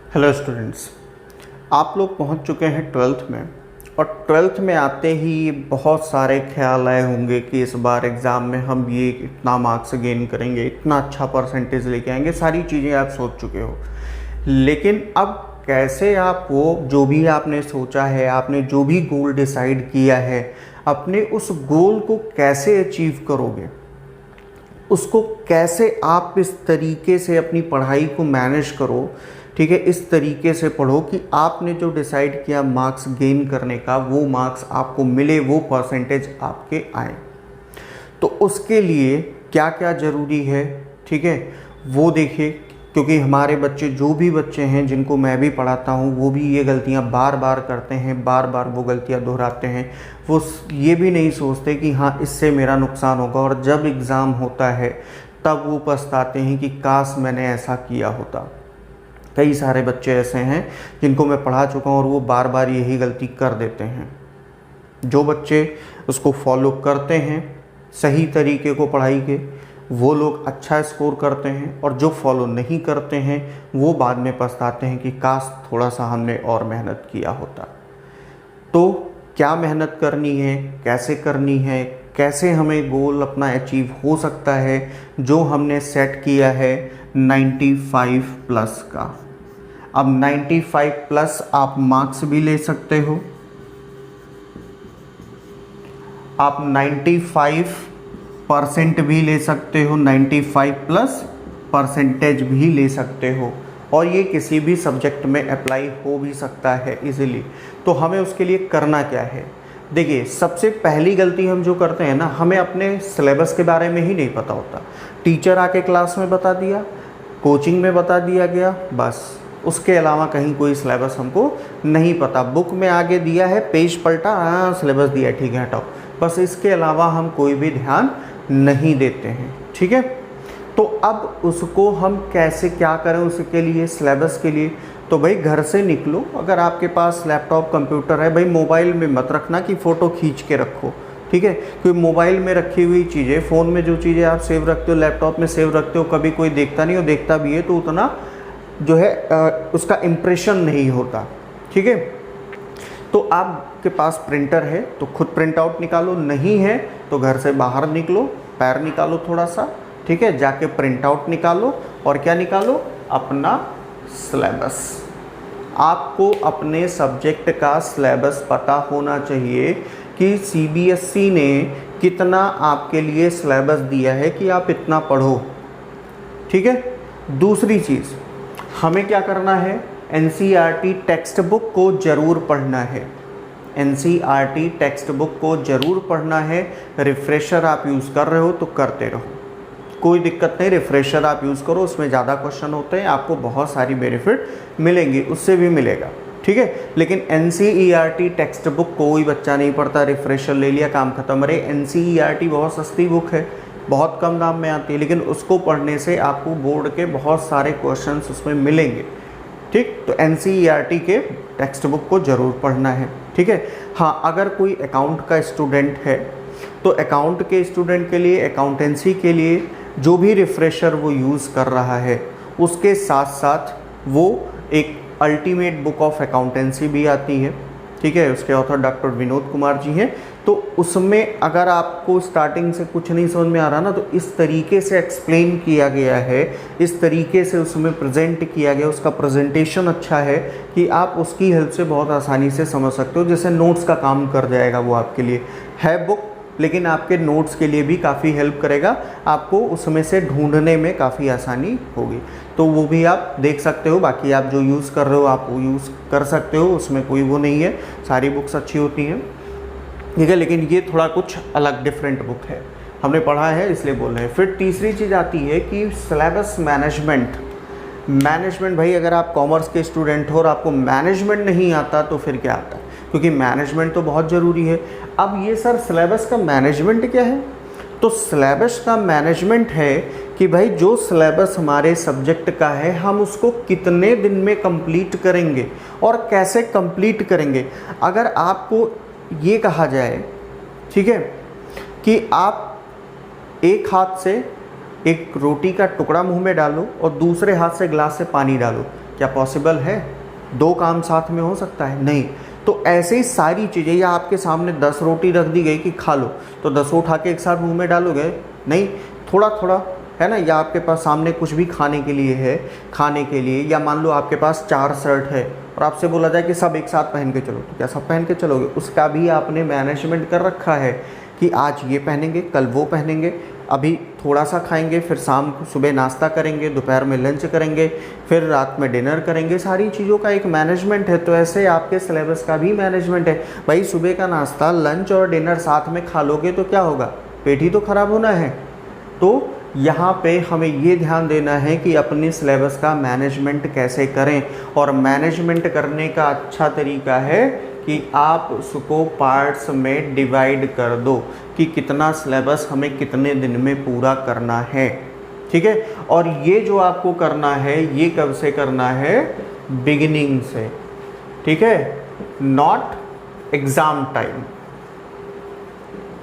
Hello students, आप लोग पहुंच चुके हैं ट्वेल्थ में। और ट्वेल्थ में आते ही बहुत सारे ख्याल आए होंगे कि इस बार एग्ज़ाम में हम ये इतना मार्क्स गेन करेंगे, इतना अच्छा परसेंटेज लेके आएंगे, सारी चीज़ें आप सोच चुके हो। लेकिन अब कैसे आप वो जो भी आपने सोचा है, आपने जो भी गोल डिसाइड किया है, अपने उस गोल को कैसे अचीव करोगे, उसको कैसे आप इस तरीके से अपनी पढ़ाई को मैनेज करो। ठीक है, इस तरीके से पढ़ो कि आपने जो डिसाइड किया मार्क्स गेन करने का, वो मार्क्स आपको मिले, वो परसेंटेज आपके आए। तो उसके लिए क्या क्या ज़रूरी है, ठीक है, वो देखिए। क्योंकि हमारे बच्चे, जो भी बच्चे हैं जिनको मैं भी पढ़ाता हूँ, वो भी ये गलतियाँ बार बार करते हैं, बार बार वो गलतियाँ दोहराते हैं। वो ये भी नहीं सोचते कि हाँ इससे मेरा नुकसान होगा, और जब एग्ज़ाम होता है तब वो पछताते हैं कि काश मैंने ऐसा किया होता। कई सारे बच्चे ऐसे हैं जिनको मैं पढ़ा चुका हूँ और वो बार बार यही गलती कर देते हैं। जो बच्चे उसको फॉलो करते हैं सही तरीके को पढ़ाई के, वो लोग अच्छा स्कोर करते हैं, और जो फॉलो नहीं करते हैं वो बाद में पछताते हैं कि काश थोड़ा सा हमने और मेहनत किया होता। तो क्या मेहनत करनी है, कैसे करनी है, कैसे हमें गोल अपना अचीव हो सकता है जो हमने सेट किया है 95 प्लस का। अब 95 प्लस आप मार्क्स भी ले सकते हो, आप 95% भी ले सकते हो, 95 प्लस परसेंटेज भी ले सकते हो, और ये किसी भी सब्जेक्ट में अप्लाई हो भी सकता है इजीली। तो हमें उसके लिए करना क्या है, देखिए, सबसे पहली गलती हम जो करते हैं ना, हमें अपने सिलेबस के बारे में ही नहीं पता होता। टीचर आके क्लास में बता दिया, कोचिंग में बता दिया गया, बस उसके अलावा कहीं कोई सिलेबस हमको नहीं पता। बुक में आगे दिया है, पेज पलटा, हाँ सिलेबस दिया है, ठीक है हटाओ, बस इसके अलावा हम कोई भी ध्यान नहीं देते हैं। ठीक है, तो अब उसको हम कैसे क्या करें, उसके लिए सिलेबस के लिए तो भाई घर से निकलो। अगर आपके पास लैपटॉप कंप्यूटर है, भाई मोबाइल में मत रखना कि फ़ोटो खींच के रखो, ठीक है, क्योंकि मोबाइल में रखी हुई चीज़ें, फ़ोन में जो चीज़ें आप सेव रखते हो, लैपटॉप में सेव रखते हो, कभी कोई देखता नहीं, और देखता भी है तो उतना जो है उसका इम्प्रेशन नहीं होता। ठीक है, तो आपके पास प्रिंटर है तो खुद प्रिंट आउट निकालो, नहीं है तो घर से बाहर निकलो, पैर निकालो थोड़ा सा, ठीक है, जाके प्रिंट आउट निकालो, और क्या निकालो, अपना सिलेबस। आपको अपने सब्जेक्ट का सिलेबस पता होना चाहिए कि सीबीएसई ने कितना आपके लिए सिलेबस दिया है कि आप इतना पढ़ो। ठीक है, दूसरी चीज़ हमें क्या करना है, एनसीईआरटी टेक्स्ट बुक को ज़रूर पढ़ना है। एनसीईआरटी टेक्स्ट बुक को ज़रूर पढ़ना है। रिफ्रेशर आप यूज़ कर रहे हो तो करते रहो, कोई दिक्कत नहीं, रिफ्रेशर आप यूज़ करो, उसमें ज़्यादा क्वेश्चन होते हैं, आपको बहुत सारी बेनिफिट मिलेंगी, उससे भी मिलेगा। ठीक है, लेकिन एनसीईआरटी टेक्स्ट बुक कोई बच्चा नहीं पढ़ता, रिफ्रेशर ले लिया, काम खत्म। अरे एनसीईआरटी बहुत सस्ती बुक है, बहुत कम दाम में आती है, लेकिन उसको पढ़ने से आपको बोर्ड के बहुत सारे क्वेश्चंस उसमें मिलेंगे। ठीक, तो एनसीईआरटी के टेक्स्ट बुक को ज़रूर पढ़ना है। ठीक है, हाँ, अगर कोई अकाउंट का स्टूडेंट है तो अकाउंट के स्टूडेंट के लिए, अकाउंटेंसी के लिए जो भी रिफ्रेशर वो यूज़ कर रहा है, उसके साथ साथ वो एक अल्टीमेट बुक ऑफ अकाउंटेंसी भी आती है। ठीक है, उसके ऑथर डॉक्टर विनोद कुमार जी हैं। तो उसमें अगर आपको स्टार्टिंग से कुछ नहीं समझ में आ रहा ना, तो इस तरीके से एक्सप्लेन किया गया है, इस तरीके से उसमें प्रेजेंट किया गया, उसका प्रेजेंटेशन अच्छा है कि आप उसकी हेल्प से बहुत आसानी से समझ सकते हो। जैसे नोट्स का काम कर जाएगा वो आपके लिए, है बुक, लेकिन आपके नोट्स के लिए भी काफ़ी हेल्प करेगा, आपको उसमें से ढूंढने में काफ़ी आसानी होगी। तो वो भी आप देख सकते हो। बाकी आप जो यूज़ कर रहे हो आप वो यूज़ कर सकते हो, उसमें कोई वो नहीं है, सारी बुक्स अच्छी होती हैं। ठीक है, लेकिन ये थोड़ा कुछ अलग डिफरेंट बुक है, हमने पढ़ा है इसलिए बोल रहे हैं। फिर तीसरी चीज़ आती है कि सिलेबस मैनेजमेंट। भाई अगर आप कॉमर्स के स्टूडेंट हो और आपको मैनेजमेंट नहीं आता तो फिर क्या आता है, क्योंकि मैनेजमेंट तो बहुत ज़रूरी है। अब ये सर सिलेबस का मैनेजमेंट क्या है, तो सिलेबस का मैनेजमेंट है कि भाई जो सिलेबस हमारे सब्जेक्ट का है हम उसको कितने दिन में कंप्लीट करेंगे और कैसे कंप्लीट करेंगे। अगर आपको ये कहा जाए, ठीक है, कि आप एक हाथ से एक रोटी का टुकड़ा मुंह में डालो और दूसरे हाथ से गिलास से पानी डालो, क्या पॉसिबल है? 2 काम साथ में हो सकता है? नहीं। तो ऐसे ही सारी चीज़ें, या आपके सामने 10 रोटी रख दी गई कि खा लो, तो 10 उठा के एक साथ मुंह में डालोगे? नहीं, थोड़ा थोड़ा, है ना। या आपके पास सामने कुछ भी खाने के लिए है, खाने के लिए, या मान लो आपके पास 4 शर्ट है और आपसे बोला जाए कि सब एक साथ पहन के चलो, तो क्या सब पहन के चलोगे? उसका भी आपने मैनेजमेंट कर रखा है कि आज ये पहनेंगे, कल वो पहनेंगे, अभी थोड़ा सा खाएंगे, फिर शाम को सुबह नाश्ता करेंगे, दोपहर में लंच करेंगे, फिर रात में डिनर करेंगे। सारी चीज़ों का एक मैनेजमेंट है। तो ऐसे आपके सिलेबस का भी मैनेजमेंट है। भाई सुबह का नाश्ता, लंच और डिनर साथ में खा लोगे तो क्या होगा? पेट ही तो ख़राब होना है। तो यहाँ पे हमें ये ध्यान देना है कि अपने सिलेबस का मैनेजमेंट कैसे करें। और मैनेजमेंट करने का अच्छा तरीका है कि आप उसको पार्ट्स में डिवाइड कर दो कि कितना सिलेबस हमें कितने दिन में पूरा करना है। ठीक है। और ये जो आपको करना है, ये कब से करना है? बिगिनिंग से। ठीक है, नॉट एग्ज़ाम टाइम।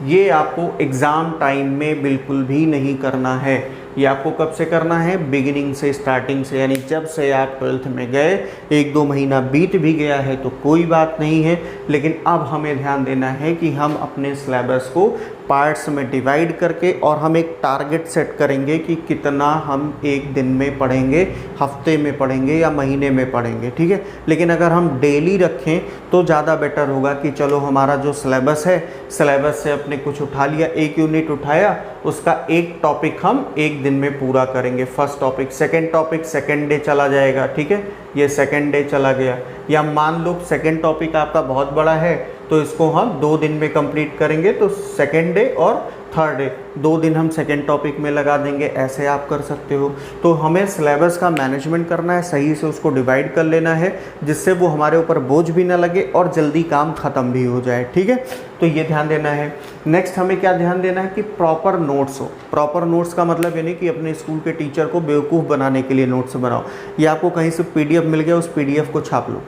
ये आपको एग्ज़ाम टाइम में बिल्कुल भी नहीं करना है। ये आपको कब से करना है? बिगिनिंग से, स्टार्टिंग से। यानी जब से आप 12th में गए, 1-2 महीना बीत भी गया है तो कोई बात नहीं है, लेकिन अब हमें ध्यान देना है कि हम अपने सिलेबस को पार्ट्स में डिवाइड करके, और हम एक टारगेट सेट करेंगे कि कितना हम एक दिन में पढ़ेंगे, हफ्ते में पढ़ेंगे या महीने में पढ़ेंगे। ठीक है। लेकिन अगर हम डेली रखें तो ज़्यादा बेटर होगा कि चलो हमारा जो सिलेबस है, सिलेबस से अपने कुछ उठा लिया, 1 यूनिट उठाया, उसका एक टॉपिक हम एक दिन में पूरा करेंगे। First topic, second topic second day चला जाएगा। ठीक है, ये सेकंड डे चला गया। या मान लो सेकंड टॉपिक आपका बहुत बड़ा है तो इसको हम 2 दिन में कंप्लीट करेंगे, तो सेकंड डे और थर्ड डे 2 दिन हम सेकंड टॉपिक में लगा देंगे। ऐसे आप कर सकते हो। तो हमें सिलेबस का मैनेजमेंट करना है, सही से उसको डिवाइड कर लेना है, जिससे वो हमारे ऊपर बोझ भी ना लगे और जल्दी काम ख़त्म भी हो जाए। ठीक है, तो ये ध्यान देना है। नेक्स्ट हमें क्या ध्यान देना है कि प्रॉपर नोट्स हो। प्रॉपर नोट्स का मतलब ये नहीं कि अपने स्कूल के टीचर को बेवकूफ़ बनाने के लिए नोट्स बनाओ, या आपको कहीं से PDF मिल गया, उस PDF को छाप लो।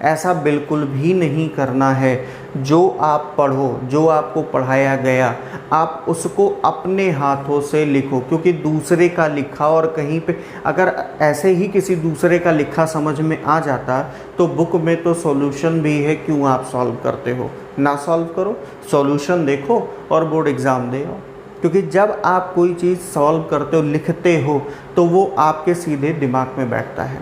ऐसा बिल्कुल भी नहीं करना है। जो आप पढ़ो, जो आपको पढ़ाया गया, आप उसको अपने हाथों से लिखो, क्योंकि दूसरे का लिखा और कहीं पे अगर ऐसे ही किसी दूसरे का लिखा समझ में आ जाता तो बुक में तो सॉल्यूशन भी है, क्यों आप सॉल्व करते हो? ना सॉल्व करो, सॉल्यूशन देखो और बोर्ड एग्ज़ाम दे आओ। क्योंकि जब आप कोई चीज़ सॉल्व करते हो, लिखते हो, तो वो आपके सीधे दिमाग में बैठता है,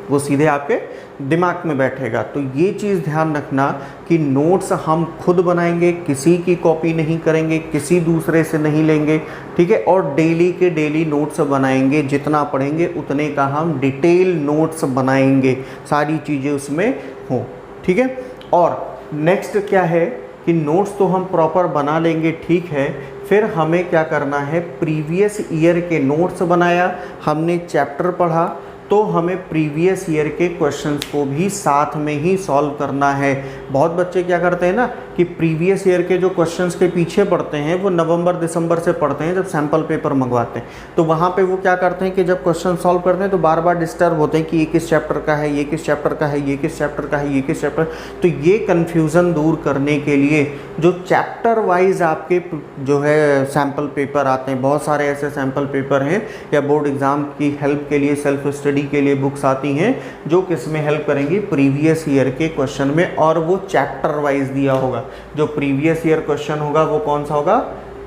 वो सीधे आपके दिमाग में बैठेगा। तो ये चीज़ ध्यान रखना कि नोट्स हम खुद बनाएंगे, किसी की कॉपी नहीं करेंगे, किसी दूसरे से नहीं लेंगे। ठीक है, और डेली के डेली नोट्स बनाएंगे। जितना पढ़ेंगे उतने का हम डिटेल नोट्स बनाएंगे, सारी चीज़ें उसमें हों। ठीक है। और नेक्स्ट क्या है कि नोट्स तो हम प्रॉपर बना लेंगे, ठीक है। फिर हमें क्या करना है? प्रीवियस ईयर के नोट्स बनाया, हमने चैप्टर पढ़ा, तो हमें प्रीवियस ईयर के क्वेश्चंस को भी साथ में ही सॉल्व करना है। बहुत बच्चे क्या करते हैं ना कि प्रीवियस ईयर के जो क्वेश्चंस के पीछे पढ़ते हैं वो नवंबर दिसंबर से पढ़ते हैं, जब सैम्पल पेपर मंगवाते हैं। तो वहाँ पे वो क्या करते हैं कि जब क्वेश्चन सॉल्व करते हैं तो बार बार डिस्टर्ब होते हैं कि ये किस चैप्टर का है, ये किस चैप्टर का है, ये किस चैप्टर का है, ये किस चैप्टर। तो ये कन्फ्यूज़न दूर करने के लिए जो चैप्टर वाइज आपके जो है सैम्पल पेपर आते हैं, बहुत सारे ऐसे सैम्पल पेपर हैं या बोर्ड एग्ज़ाम की हेल्प के लिए, सेल्फ स्टडी के लिए बुक्स आती हैं जो किस में हेल्प करेंगी? प्रीवियस ईयर के क्वेश्चन में। और वो चैप्टर वाइज दिया होगा। जो प्रीवियस ईयर क्वेश्चन होगा वो कौन सा होगा?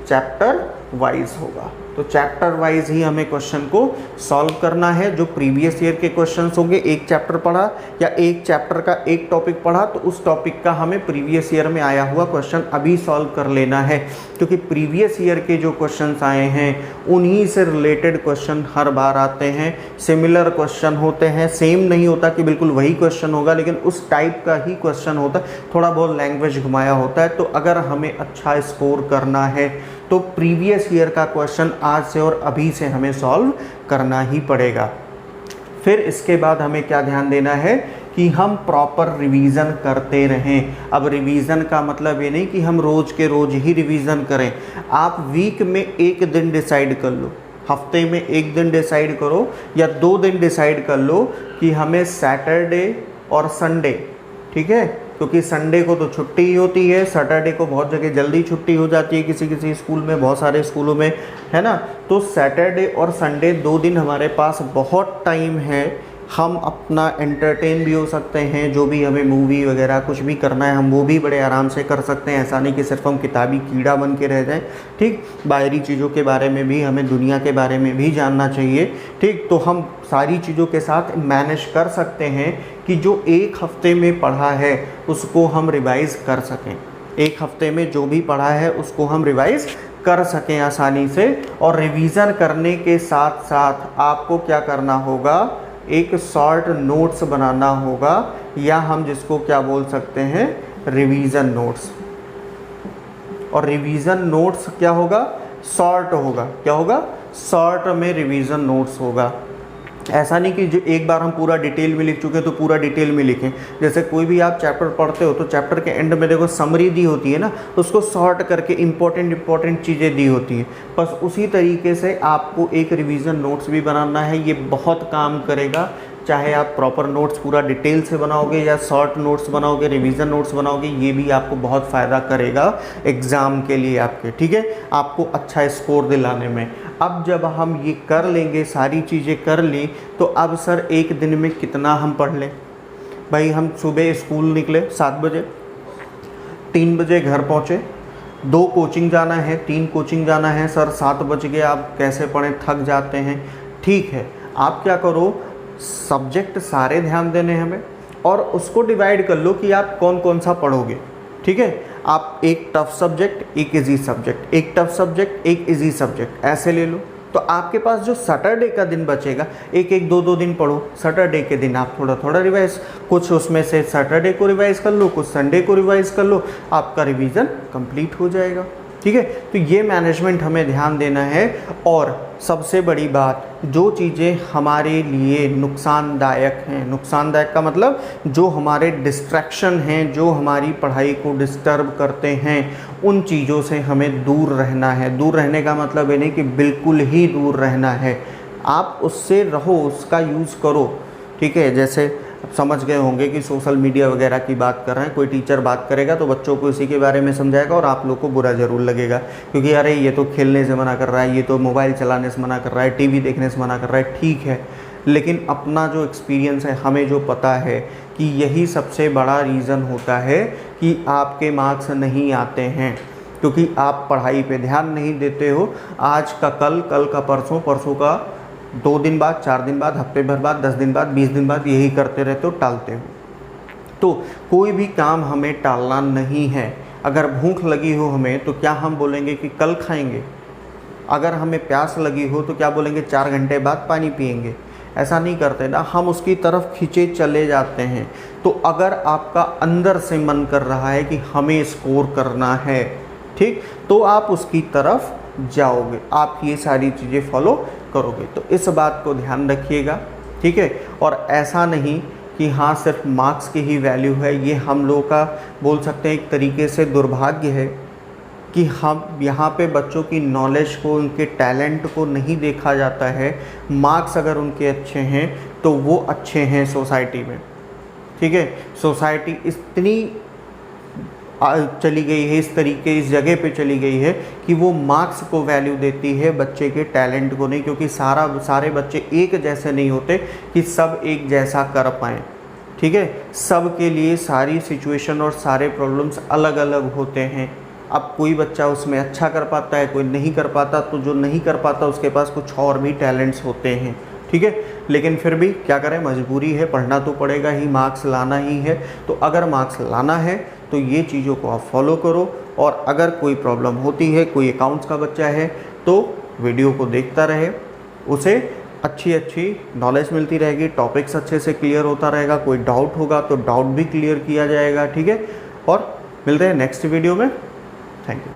चैप्टर वाइज होगा। तो चैप्टर वाइज ही हमें क्वेश्चन को सॉल्व करना है। जो प्रीवियस ईयर के क्वेश्चंस होंगे, एक चैप्टर पढ़ा या एक चैप्टर का एक टॉपिक पढ़ा, तो उस टॉपिक का हमें प्रीवियस ईयर में आया हुआ क्वेश्चन अभी सॉल्व कर लेना है। क्योंकि प्रीवियस ईयर के जो क्वेश्चंस आए हैं उन्हीं से रिलेटेड क्वेश्चन हर बार आते हैं। सिमिलर क्वेश्चन होते हैं, सेम नहीं होता कि बिल्कुल वही क्वेश्चन होगा, लेकिन उस टाइप का ही क्वेश्चन होता है, थोड़ा बहुत लैंग्वेज घुमाया होता है। तो अगर हमें अच्छा स्कोर करना है तो प्रीवियस ईयर का क्वेश्चन आज से और अभी से हमें सॉल्व करना ही पड़ेगा। फिर इसके बाद हमें क्या ध्यान देना है कि हम प्रॉपर रिवीजन करते रहें। अब रिवीजन का मतलब ये नहीं कि हम रोज़ के रोज़ ही रिवीजन करें। आप वीक में एक दिन डिसाइड कर लो, हफ्ते में एक दिन डिसाइड करो या 2 दिन डिसाइड कर लो कि हमें सैटरडे और संडे, ठीक है, क्योंकि संडे को तो छुट्टी ही होती है, सैटरडे को बहुत जगह जल्दी छुट्टी हो जाती है, किसी किसी स्कूल में, बहुत सारे स्कूलों में, है ना। तो सैटरडे और संडे 2 दिन हमारे पास बहुत टाइम है। हम अपना एंटरटेन भी हो सकते हैं, जो भी हमें मूवी वगैरह कुछ भी करना है हम वो भी बड़े आराम से कर सकते हैं। ऐसा नहीं कि सिर्फ हम किताबी कीड़ा बन के रह जाएं, ठीक। बाहरी चीज़ों के बारे में भी, हमें दुनिया के बारे में भी जानना चाहिए, ठीक। तो हम सारी चीज़ों के साथ मैनेज कर सकते हैं कि जो एक हफ्ते में पढ़ा है उसको हम रिवाइज़ कर सकें। एक हफ्ते में जो भी पढ़ा है उसको हम रिवाइज़ कर सकें आसानी से। और रिवीज़न करने के साथ साथ आपको क्या करना होगा, एक शॉर्ट नोट्स बनाना होगा, या हम जिसको क्या बोल सकते हैं, रिवीज़न नोट्स। और रिवीज़न नोट्स क्या होगा, शॉर्ट होगा। क्या होगा, शॉर्ट में रिवीज़न नोट्स होगा। ऐसा नहीं कि जो एक बार हम पूरा डिटेल में लिख चुके हैं तो पूरा डिटेल में लिखें। जैसे कोई भी आप चैप्टर पढ़ते हो तो चैप्टर के एंड में देखो समरी दी होती है ना, उसको शॉर्ट करके इंपॉर्टेंट चीज़ें दी होती हैं। बस उसी तरीके से आपको एक रिवीजन नोट्स भी बनाना है। ये बहुत काम करेगा, चाहे आप प्रॉपर नोट्स पूरा डिटेल से बनाओगे या शॉर्ट नोट्स बनाओगे, रिवीजन नोट्स बनाओगे, ये भी आपको बहुत फ़ायदा करेगा एग्ज़ाम के लिए आपके, ठीक है, आपको अच्छा स्कोर दिलाने में। अब जब हम ये कर लेंगे, सारी चीज़ें कर ली, तो अब सर एक दिन में कितना हम पढ़ लें। भाई हम सुबह स्कूल निकले 7 बजे, 3 बजे घर पहुँचे, 2 कोचिंग जाना है, 3 कोचिंग जाना है, सर 7 बज गए, आप कैसे पढ़ें, थक जाते हैं। ठीक है, आप क्या करो, सब्जेक्ट सारे ध्यान देने हमें, और उसको डिवाइड कर लो कि आप कौन कौन सा पढ़ोगे, ठीक है। आप एक टफ सब्जेक्ट, एक इजी सब्जेक्ट, एक टफ सब्जेक्ट, एक इजी सब्जेक्ट, ऐसे ले लो। तो आपके पास जो सैटरडे का दिन बचेगा, एक एक 2-2 दिन पढ़ो। सैटरडे के दिन आप थोड़ा थोड़ा रिवाइज, कुछ उसमें से सैटरडे को रिवाइज कर लो, कुछ संडे को रिवाइज कर लो, आपका रिवीजन कंप्लीट हो जाएगा, ठीक है। तो ये मैनेजमेंट हमें ध्यान देना है। और सबसे बड़ी बात, जो चीज़ें हमारे लिए नुकसानदायक हैं, नुकसानदायक का मतलब जो हमारे डिस्ट्रैक्शन हैं, जो हमारी पढ़ाई को डिस्टर्ब करते हैं, उन चीज़ों से हमें दूर रहना है। दूर रहने का मतलब ये नहीं कि बिल्कुल ही दूर रहना है, आप उससे रहो, उसका यूज़ करो, ठीक है। जैसे अब समझ गए होंगे कि सोशल मीडिया वगैरह की बात कर रहे हैं, कोई टीचर बात करेगा तो बच्चों को इसी के बारे में समझाएगा और आप लोग को बुरा ज़रूर लगेगा, क्योंकि अरे ये तो खेलने से मना कर रहा है, ये तो मोबाइल चलाने से मना कर रहा है, टीवी देखने से मना कर रहा है। ठीक है, लेकिन अपना जो एक्सपीरियंस है, हमें जो पता है कि यही सबसे बड़ा रीज़न होता है कि आपके मार्क्स नहीं आते हैं, क्योंकि आप पढ़ाई पे ध्यान नहीं देते हो। आज का कल, कल का परसों, परसों का 2 दिन बाद, 4 दिन बाद, हफ्ते भर बाद, 10 दिन बाद, 20 दिन बाद, यही करते रहते हो, टालते हो। तो कोई भी काम हमें टालना नहीं है। अगर भूख लगी हो हमें, तो क्या हम बोलेंगे कि कल खाएंगे? अगर हमें प्यास लगी हो तो क्या बोलेंगे 4 घंटे बाद पानी पिएंगे? ऐसा नहीं करते ना, हम उसकी तरफ खींचे चले जाते हैं। तो अगर आपका अंदर से मन कर रहा है कि हमें स्कोर करना है, ठीक, तो आप उसकी तरफ जाओगे, आप ये सारी चीज़ें फॉलो करोगे। तो इस बात को ध्यान रखिएगा, ठीक है। और ऐसा नहीं कि हाँ सिर्फ मार्क्स की ही वैल्यू है, ये हम लोगों का बोल सकते हैं एक तरीके से दुर्भाग्य है कि हम यहाँ पे बच्चों की नॉलेज को, उनके टैलेंट को नहीं देखा जाता है। मार्क्स अगर उनके अच्छे हैं तो वो अच्छे हैं सोसाइटी में, ठीक है। सोसाइटी इतनी चली गई है, इस तरीके, इस जगह पे चली गई है कि वो मार्क्स को वैल्यू देती है, बच्चे के टैलेंट को नहीं, क्योंकि सारे बच्चे एक जैसे नहीं होते कि सब एक जैसा कर पाएँ, ठीक है। सब के लिए सारी सिचुएशन और सारे प्रॉब्लम्स अलग अलग होते हैं। अब कोई बच्चा उसमें अच्छा कर पाता है, कोई नहीं कर पाता, तो जो नहीं कर पाता उसके पास कुछ और भी टैलेंट्स होते हैं, ठीक है। लेकिन फिर भी क्या करें, मजबूरी है, पढ़ना तो पड़ेगा ही, मार्क्स लाना ही है। तो अगर मार्क्स लाना है तो ये चीज़ों को आप फॉलो करो। और अगर कोई प्रॉब्लम होती है, कोई अकाउंट्स का बच्चा है, तो वीडियो को देखता रहे, उसे अच्छी नॉलेज मिलती रहेगी, टॉपिक्स अच्छे से क्लियर होता रहेगा। कोई डाउट होगा तो डाउट भी क्लियर किया जाएगा, ठीक है। और मिलते हैं नेक्स्ट वीडियो में। Thank you.